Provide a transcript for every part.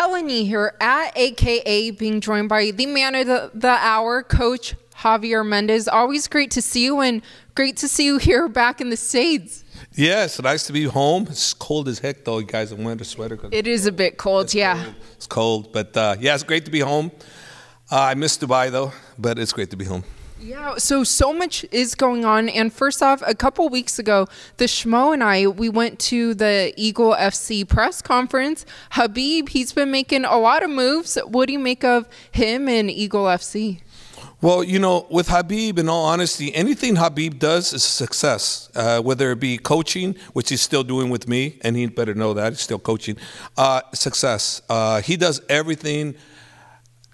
Helen Yee here at AKA, being joined by the man of the hour, Coach Javier Mendez. Always great to see you, and great to see you here back in the States. Yeah, it's nice to be home. It's cold as heck, though, you guys. I'm wearing a sweater. It is a bit cold, yeah. Cold. It's cold, but yeah, it's great to be home. I miss Dubai, though, but it's great to be home. Yeah, so much is going on. And first off, a couple weeks ago, the Schmo and I, we went to the Eagle FC press conference. Khabib, he's been making a lot of moves. What do you make of him and Eagle FC? Well, you know, with Khabib, in all honesty, anything Khabib does is a success, whether it be coaching, which he's still doing with me, and he better know that, he's still coaching, success. He does everything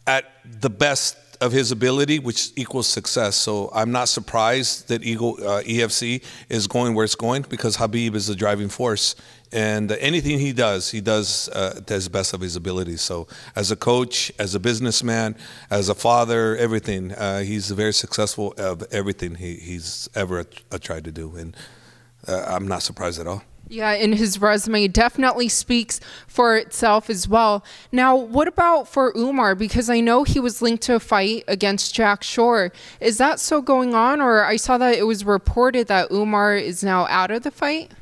at the best of his ability, which equals success. So I'm not surprised that Eagle EFC is going where it's going, because Khabib is the driving force. And anything he does to the best of his ability. So as a coach, as a businessman, as a father, everything, he's very successful of everything he's ever tried to do. And I'm not surprised at all. Yeah, and his resume definitely speaks for itself as well. Now, what about for Umar? Because I know he was linked to a fight against Jack Shore. Is that still going on? Or I saw that it was reported that Umar is now out of the fight?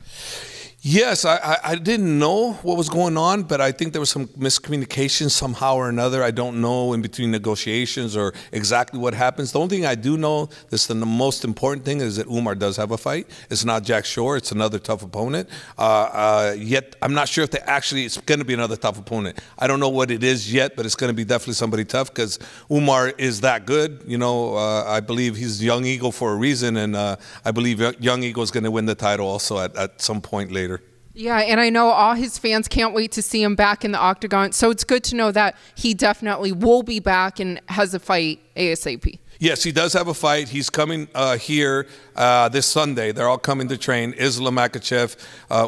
Yes, I didn't know what was going on, but I think there was some miscommunication somehow or another. I don't know in between negotiations or exactly what happens. The only thing I do know, the most important thing, is that Umar does have a fight. It's not Jack Shore. It's another tough opponent. Yet I'm not sure if it's going to be another tough opponent. I don't know what it is yet, but it's going to be definitely somebody tough, because Umar is that good. You know, I believe he's Young Eagle for a reason, and I believe Young Eagle is going to win the title also at some point later. Yeah, and I know all his fans can't wait to see him back in the octagon. So it's good to know that he definitely will be back and has a fight ASAP. Yes, he does have a fight. He's coming here this Sunday. They're all coming to train. Islam Makhachev,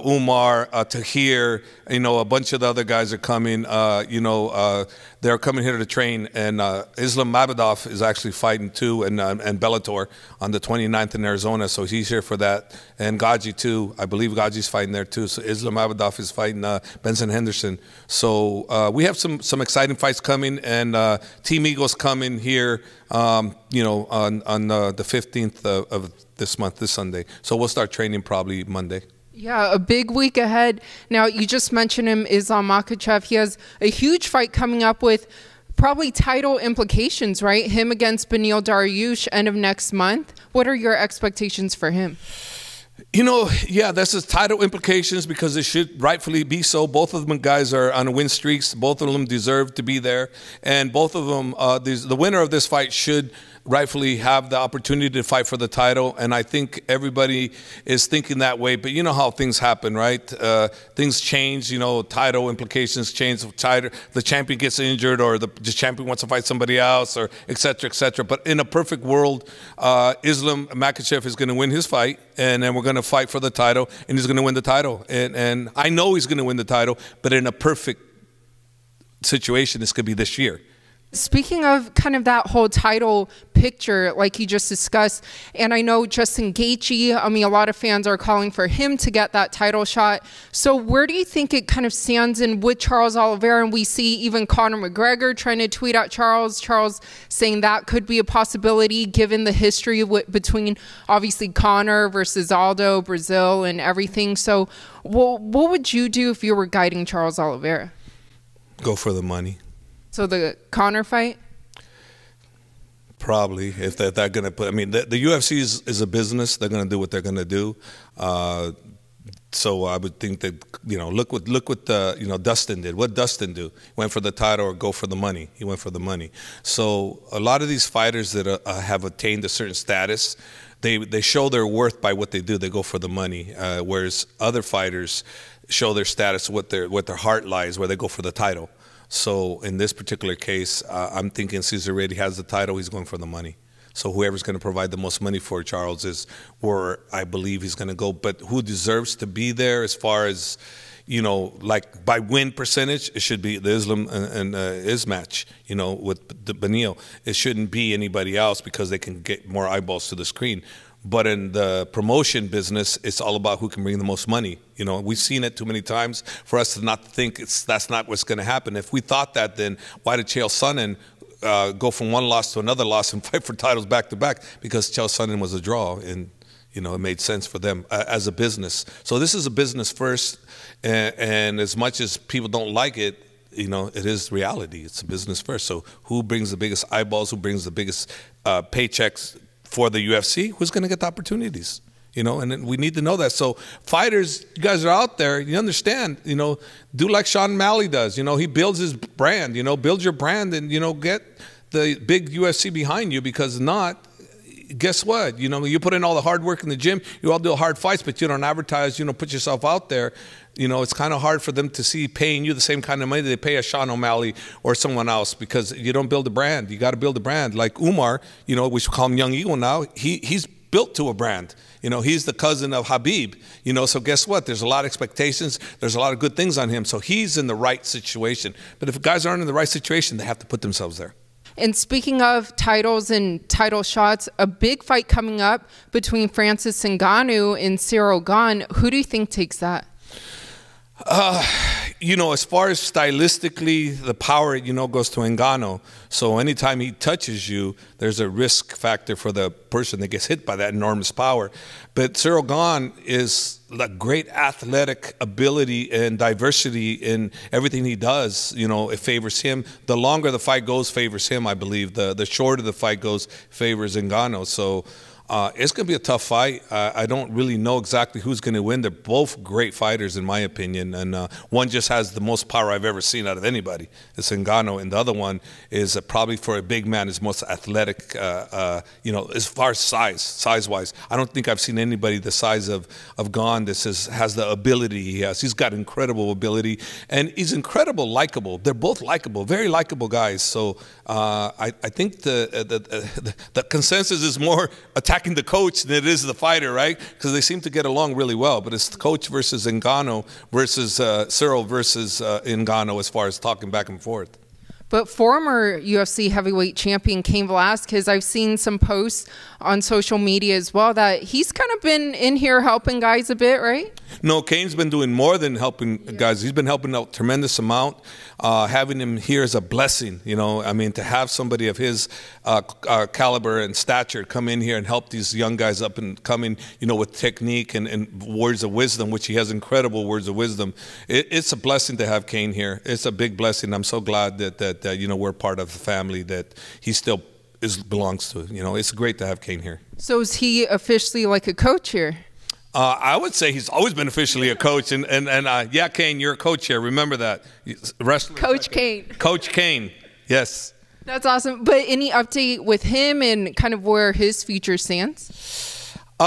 Umar, Tahir, you know, a bunch of the other guys are coming. They're coming here to train. And Islam Nurmagomedov is actually fighting too, and Bellator on the 29th in Arizona. So he's here for that. And Gaji too. I believe Gaji's fighting there too. So Islam Nurmagomedov is fighting Benson Henderson. So we have some exciting fights coming, and Team Eagle's coming here. On the 15th of this month, this Sunday. So we'll start training probably Monday. Yeah, a big week ahead. Now, you just mentioned him, Islam Makhachev. He has a huge fight coming up with probably title implications, right? Him against Beneil Dariush end of next month. What are your expectations for him? You know, yeah, that's his title implications, because it should rightfully be so. Both of them guys are on win streaks. Both of them deserve to be there. And both of them, the winner of this fight should rightfully have the opportunity to fight for the title. And I think everybody is thinking that way. But you know how things happen, right? Things change, you know, title implications change. The champion gets injured, or the champion wants to fight somebody else, or et cetera, et cetera. But in a perfect world, Islam Makhachev is going to win his fight, and then we're going to fight for the title, and he's going to win the title. And I know he's going to win the title, but in a perfect situation, this could be this year. Speaking of kind of that whole title picture, like you just discussed, and I know Justin Gaethje, I mean, a lot of fans are calling for him to get that title shot. So where do you think it kind of stands in with Charles Oliveira? And we see even Conor McGregor trying to tweet at Charles saying that could be a possibility, given the history between obviously Conor versus Aldo, Brazil, and everything. So what would you do if you were guiding Charles Oliveira? Go for the money. So the Conor fight? Probably, if they're going to put. I mean, the UFC is a business. They're going to do what they're going to do. So I would think that, you know, look what Dustin did. What Dustin do? He went for the title or go for the money? He went for the money. So a lot of these fighters that have attained a certain status, they show their worth by what they do. They go for the money, whereas other fighters show their status, what their heart lies, where they go for the title. So in this particular case, I'm thinking since he already has the title, he's going for the money. So whoever's going to provide the most money for Charles is where I believe he's going to go. But who deserves to be there as far as, you know, like by win percentage, it should be the Islam and his match, you know, with the Beneil. It shouldn't be anybody else, because they can get more eyeballs to the screen. But in the promotion business, it's all about who can bring the most money. You know, we've seen it too many times for us to not think that's not what's going to happen. If we thought that, then why did Chael Sonnen go from one loss to another loss and fight for titles back to back? Because Chael Sonnen was a draw, and you know, it made sense for them as a business. So this is a business first, and as much as people don't like it, you know, it is reality. It's a business first. So who brings the biggest eyeballs? Who brings the biggest paychecks for the UFC? Who's going to get the opportunities? You know, and we need to know that. So fighters, you guys are out there, you understand, you know, do like Sean O'Malley does. You know, he builds his brand, you know, build your brand and, you know, get the big UFC behind you, because not, guess what? You know, you put in all the hard work in the gym, you all do hard fights, but you don't advertise, you know, put yourself out there. You know, it's kind of hard for them to see paying you the same kind of money they pay a Sean O'Malley or someone else, because you don't build a brand. You got to build a brand. Like Umar, you know, we should call him Young Eagle now. He's built to a brand. You know, he's the cousin of Khabib. You know, so guess what? There's a lot of expectations. There's a lot of good things on him. So he's in the right situation. But if guys aren't in the right situation, they have to put themselves there. And speaking of titles and title shots, a big fight coming up between Francis Ngannou and Ciryl Gane. Who do you think takes that? You know, as far as stylistically, the power, you know, goes to Ngannou. So anytime he touches you, there's a risk factor for the person that gets hit by that enormous power. But Ciryl Gane is a great athletic ability and diversity in everything he does. You know, it favors him. The longer the fight goes, favors him, I believe. The shorter the fight goes, favors Ngannou. So it's going to be a tough fight. I don't really know exactly who's going to win. They're both great fighters, in my opinion. And one just has the most power I've ever seen out of anybody. It's Ngannou. And the other one is probably, for a big man, is most athletic, you know, as far as size-wise. I don't think I've seen anybody the size of Gane that has the ability he has. He's got incredible ability. And he's incredible likable. They're both likable, very likable guys. So I think the consensus is more attacking the coach than it is the fighter, right? Because they seem to get along really well. But it's the coach versus Ngannou versus Ciryl versus Ngannou as far as talking back and forth. But former UFC heavyweight champion Cain Velasquez, I've seen some posts on social media as well that he's kind of been in here helping guys a bit, right? No, Cain's been doing more than helping guys. He's been helping out a tremendous amount. Having him here is a blessing, you know. I mean, to have somebody of his caliber and stature come in here and help these young guys up and coming, you know, with technique and words of wisdom, which he has incredible words of wisdom. It's a blessing to have Cain here. It's a big blessing. I'm so glad that you know, we're part of the family that he still belongs to. You know, it's great to have Cain here. So is he officially like a coach here? I would say he's always been officially a coach, and yeah, Cain, you're a coach here. Remember that, Coach Cain. Coach Cain, yes. That's awesome. But any update with him and kind of where his future stands? You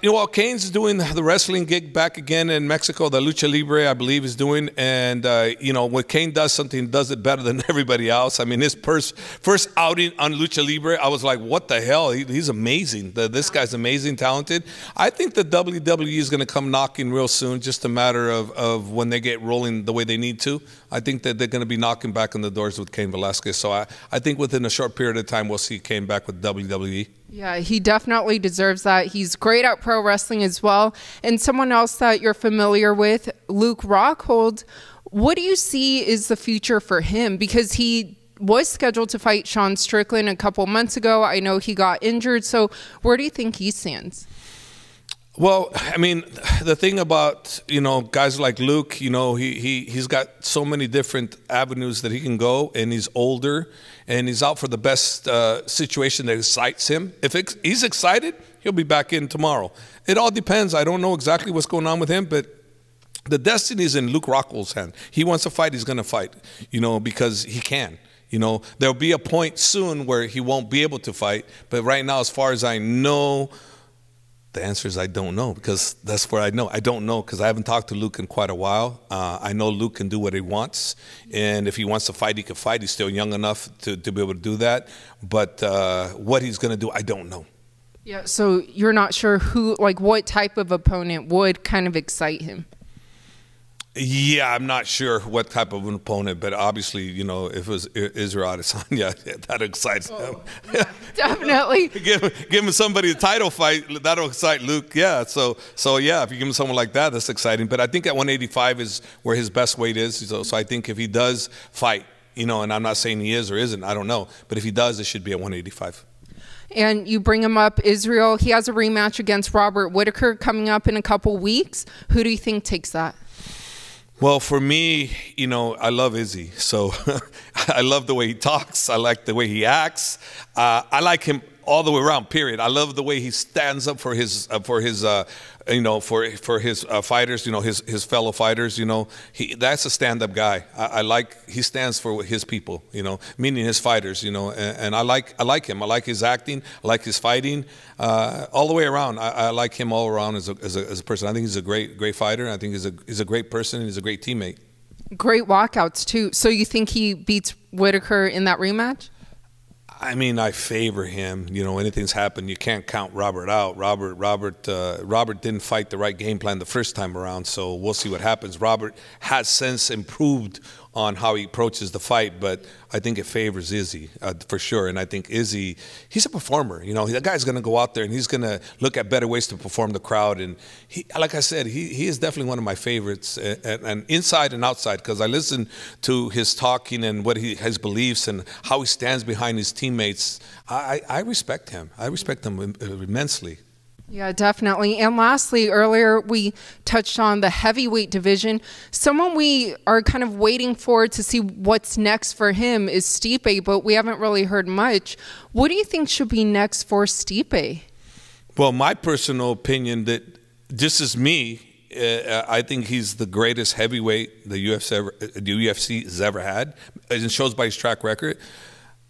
know, well, Cain's doing the wrestling gig back again in Mexico. The Lucha Libre, I believe, is doing. And, you know, when Cain does something, he does it better than everybody else. I mean, his first outing on Lucha Libre, I was like, what the hell? He's amazing. This guy's amazing, talented. I think the WWE is going to come knocking real soon, just a matter of when they get rolling the way they need to. I think that they're going to be knocking back on the doors with Cain Velasquez. So I think within a short period of time, we'll see Cain back with WWE. Yeah, he definitely deserves that. He's great at pro wrestling as well. And someone else that you're familiar with, Luke Rockhold, what do you see is the future for him? Because he was scheduled to fight Sean Strickland a couple months ago. I know he got injured. So where do you think he stands? Well, I mean, the thing about, you know, guys like Luke, you know, he's got so many different avenues that he can go, and he's older, and he's out for the best situation that excites him. If he's excited, he'll be back in tomorrow. It all depends. I don't know exactly what's going on with him, but the destiny is in Luke Rockhold's hand. He wants to fight, he's going to fight, you know, because he can. You know, there'll be a point soon where he won't be able to fight, but right now, as far as I know, the answer is I don't know, because that's where I know. I don't know because I haven't talked to Luke in quite a while. I know Luke can do what he wants, and if he wants to fight, he can fight. He's still young enough to be able to do that. But what he's going to do, I don't know. Yeah, so you're not sure who, like, what type of opponent would kind of excite him? Yeah, I'm not sure what type of an opponent, but obviously, you know, if it was Israel Adesanya, that excites him. Yeah, definitely. give him somebody a title fight, that'll excite Luke. Yeah, so yeah, if you give him someone like that, that's exciting. But I think at 185 is where his best weight is. So I think if he does fight, you know, and I'm not saying he is or isn't, I don't know, but if he does, it should be at 185. And you bring him up, Israel. He has a rematch against Robert Whittaker coming up in a couple weeks. Who do you think takes that? Well, for me, you know, I love Izzy. So I love the way he talks. I like the way he acts. I like him all the way around, period. I love the way he stands up for his you know, for his fighters, you know, his fellow fighters, you know. That's a stand-up guy. I like, he stands for his people, you know, meaning his fighters, you know, and I like him. I like his acting. I like his fighting. All the way around. I like him all around as a person. I think he's a great fighter. I think he's a great person, and he's a great teammate. Great walkouts too. So you think he beats Whittaker in that rematch? I mean, I favor him. You know, anything's happened. You can't count Robert out. Robert didn't fight the right game plan the first time around, so we'll see what happens. Robert has since improved on how he approaches the fight, but I think it favors Izzy for sure. And I think Izzy, he's a performer. You know, that guy's going to go out there and he's going to look at better ways to perform the crowd. And he, like I said, he is definitely one of my favorites, and inside and outside, because I listen to his talking and what his beliefs and how he stands behind his teammates. I respect him. I respect him immensely. Yeah, definitely. And lastly, earlier we touched on the heavyweight division. Someone we are kind of waiting for to see what's next for him is Stipe, but we haven't really heard much. What do you think should be next for Stipe? Well, my personal opinion, that just as me, I think he's the greatest heavyweight the UFC has ever had. It shows by his track record.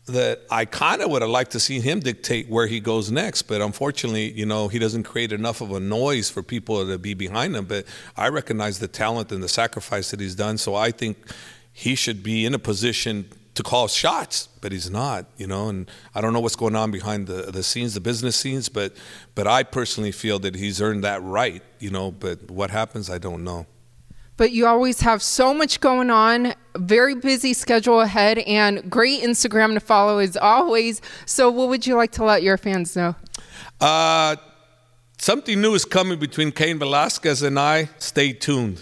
That I kind of would have liked to see him dictate where he goes next, but unfortunately, you know, he doesn't create enough of a noise for people to be behind him. But I recognize the talent and the sacrifice that he's done, so I think he should be in a position to call shots, but he's not, you know. And I don't know what's going on behind the scenes, the business scenes, but I personally feel that he's earned that right, you know. But what happens, I don't know. But you always have so much going on, very busy schedule ahead, and great Instagram to follow as always. So what would you like to let your fans know? Something new is coming between Cain Velasquez and I. Stay tuned.